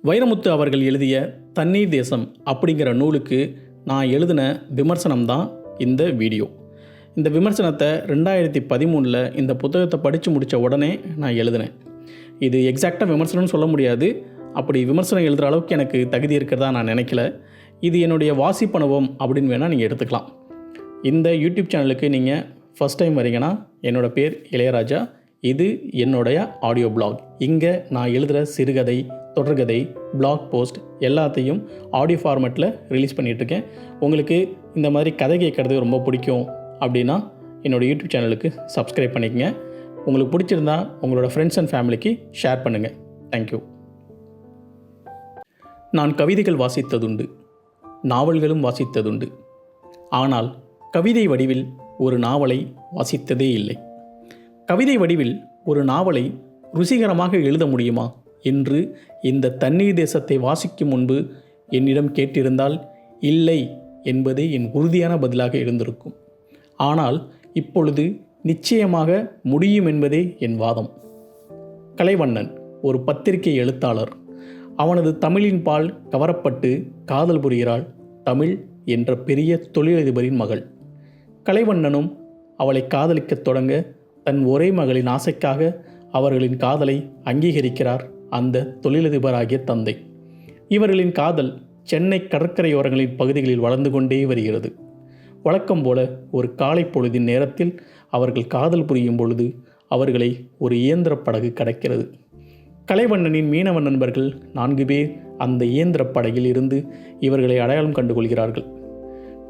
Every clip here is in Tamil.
வைரமுத்து அவர்கள் எழுதிய தண்ணீர் தேசம் அப்படிங்கிற நூலுக்கு நான் எழுதின விமர்சனம் தான் இந்த வீடியோ. இந்த விமர்சனத்தை 2013 இந்த புத்தகத்தை படித்து முடித்த உடனே நான் எழுதினேன். இது எக்ஸாக்டாக விமர்சனம்னு சொல்ல முடியாது. அப்படி விமர்சனம் எழுதுகிற அளவுக்கு எனக்கு தகுதி இருக்கிறதா நான் நினைக்கல. இது என்னுடைய வாசிப்பனுபவம் அப்படின்னு வேணால் நீங்கள் எடுத்துக்கலாம். இந்த யூடியூப் சேனலுக்கு நீங்கள் ஃபஸ்ட் டைம் வரீங்கன்னா என்னோடய பேர் இளையராஜா. இது என்னுடைய ஆடியோ பிளாக். இங்கே நான் எழுதுகிற சிறுகதை, தொடர்கதை, பிளாக் போஸ்ட் எல்லாத்தையும் ஆடியோ ஃபார்மேட்டில் ரிலீஸ் பண்ணிகிட்ருக்கேன். உங்களுக்கு இந்த மாதிரி கதை கேட்குறது ரொம்ப பிடிக்கும் அப்படின்னா என்னோடய யூடியூப் சேனலுக்கு சப்ஸ்கிரைப் பண்ணிக்கங்க. உங்களுக்கு பிடிச்சிருந்தா உங்களோட ஃப்ரெண்ட்ஸ் அண்ட் ஃபேமிலிக்கு ஷேர் பண்ணுங்கள். தேங்க்யூ. நான் கவிதைகள் வாசித்ததுண்டு, நாவல்களும் வாசித்ததுண்டு. ஆனால் கவிதை வடிவில் ஒரு நாவலை வாசித்ததே இல்லை. கவிதை வடிவில் ஒரு நாவலை ருசிகரமாக எழுத முடியுமா என்று இந்த தண்ணீர் தேசத்தை வாசிக்கும் முன்பு என்னிடம் கேட்டிருந்தால் இல்லை என்பதே என் உறுதியான பதிலாக இருந்திருக்கும். ஆனால் இப்பொழுது நிச்சயமாக முடியும் என்பதே என் வாதம். கலைவண்ணன் ஒரு பத்திரிகை எழுத்தாளர். அவனது தமிழின் பால் கவரப்பட்டு காதல் புரிகிறாள் தமிழ் என்ற பெரிய தொழிலதிபரின் மகள். கலைவண்ணனும் அவளை காதலிக்கத் தொடங்க தன் ஒரே மகளின் ஆசைக்காக அவர்களின் காதலை அங்கீகரிக்கிறார் அந்த தொழிலதிபராகிய தந்தை. இவர்களின் காதல் சென்னை கடற்கரையோரங்களின் பகுதிகளில் வளர்ந்து கொண்டே வருகிறது. வழக்கம் போல ஒரு காலை பொழுதின் நேரத்தில் அவர்கள் காதல் புரியும் பொழுது அவர்களை ஒரு இயந்திர படகு கடக்கிறது. கலைவண்ணனின் மீனவ நண்பர்கள் 4 பேர் அந்த இயந்திர படகில் இருந்து இவர்களை அடையாளம் கண்டுகொள்கிறார்கள்.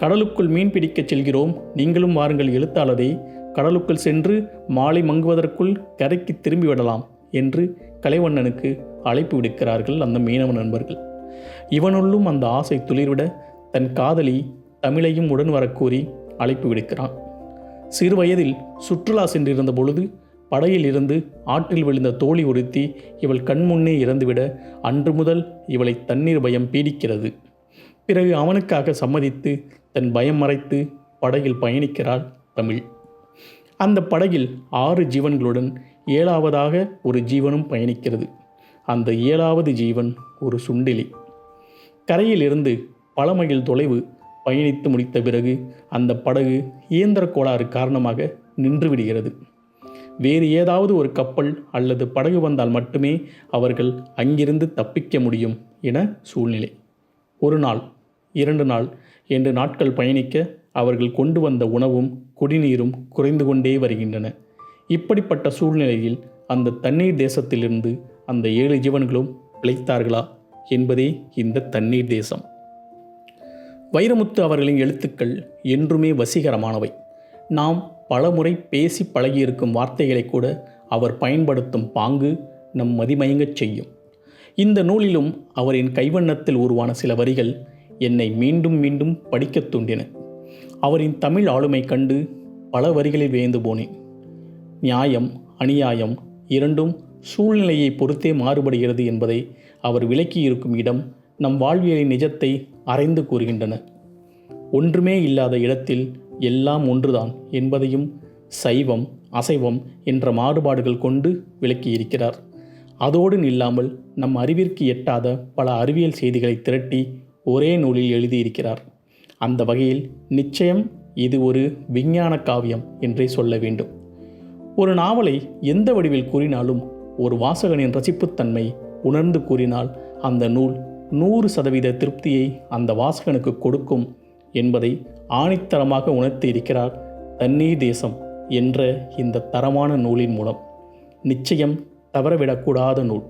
கடலுக்குள் மீன் பிடிக்கச் செல்கிறோம், நீங்களும் வாருங்கள் எழுத்தாளரே, கடலுக்குள் சென்று மாலை மங்குவதற்குள் கரைக்கு திரும்பி விடலாம் என்று கலைவண்ணனுக்கு அழைப்பு விடுக்கிறார்கள் அந்த மீனவ நண்பர்கள். இவனுள்ளும் அந்த ஆசை துளிர்விட தன் காதலி தமிழையும் உடன் வரக்கூறி அழைப்பு விடுக்கிறான். சிறு வயதில் சுற்றுலா சென்றிருந்த பொழுது படகில் இருந்து ஆற்றில் விழுந்த தோழி ஒருத்தி இவள் கண்முன்னே இறந்துவிட அன்று முதல் இவளை தண்ணீர் பயம் பீடிக்கிறது. பிறகு அவனுக்காக சம்மதித்து தன் பயம் மறைத்து படகில் பயணிக்கிறாள் தமிழ். அந்த படகில் 6 ஜீவன்களுடன் 7வதாக ஒரு ஜீவனும் பயணிக்கிறது. அந்த 7வது ஜீவன் ஒரு சுண்டிலி. கரையில் இருந்து பல மைல் தொலைவு பயணித்து முடித்த பிறகு அந்த படகு இயந்திர கோளாறு காரணமாக நின்று விடுகிறது. வேறு ஏதாவது ஒரு கப்பல் அல்லது படகு வந்தால் மட்டுமே அவர்கள் அங்கிருந்து தப்பிக்க முடியும் என சூழ்நிலை. 1 நாள் 2 நாள் என்று நாட்கள் பயணிக்க அவர்கள் கொண்டு வந்த உணவும் குடிநீரும் குறைந்து கொண்டே வருகின்றன. இப்படிப்பட்ட சூழ்நிலையில் அந்த தண்ணீர் தேசத்திலிருந்து அந்த 7 ஜீவன்களும் பிழைத்தார்களா என்பதே இந்த தண்ணீர் தேசம். வைரமுத்து அவர்களின் எழுத்துக்கள் என்றுமே வசீகரமானவை. நாம் பலமுறை பேசி பழகியிருக்கும் வார்த்தைகளை கூட அவர் பயன்படுத்தும் பாங்கு நம் மதிமயங்கச் செய்யும். இந்த நூலிலும் அவரின் கைவண்ணத்தில் உருவான சில வரிகள் என்னை மீண்டும் மீண்டும் படிக்கத் தூண்டின. அவரின் தமிழ் ஆளுமை கண்டு பல வரிகளில் வியந்து போனேன். நியாயம் அநியாயம் இரண்டும் சூழ்நிலையை பொறுத்தே மாறுபடுகிறது என்பதை அவர் விளக்கியிருக்கும் இடம் நம் வாழ்வியலின் நிஜத்தை அறைந்து கூறுகின்றன. ஒன்றுமே இல்லாத இடத்தில் எல்லாம் ஒன்றுதான் என்பதையும் சைவம் அசைவம் என்ற மாறுபாடுகள் கொண்டு விளக்கியிருக்கிறார். அதோடு நில்லாமல் நம் அறிவிற்கு எட்டாத பல அறிவியல் செய்திகளை திரட்டி ஒரே நூலில் எழுதியிருக்கிறார். அந்த வகையில் நிச்சயம் இது ஒரு விஞ்ஞான காவியம் என்றே சொல்ல வேண்டும். ஒரு நாவலை எந்த வடிவில் கூறினாலும் ஒரு வாசகனின் ரசிப்புத்தன்மை உணர்ந்து கூறினால் அந்த நூல் 100% திருப்தியை அந்த வாசகனுக்கு கொடுக்கும் என்பதை ஆணித்தரமாக உணர்த்தி இருக்கிறார் தண்ணீர் தேசம் என்ற இந்த தரமான நூலின் மூலம். நிச்சயம் தவறவிடக்கூடாத நூல்.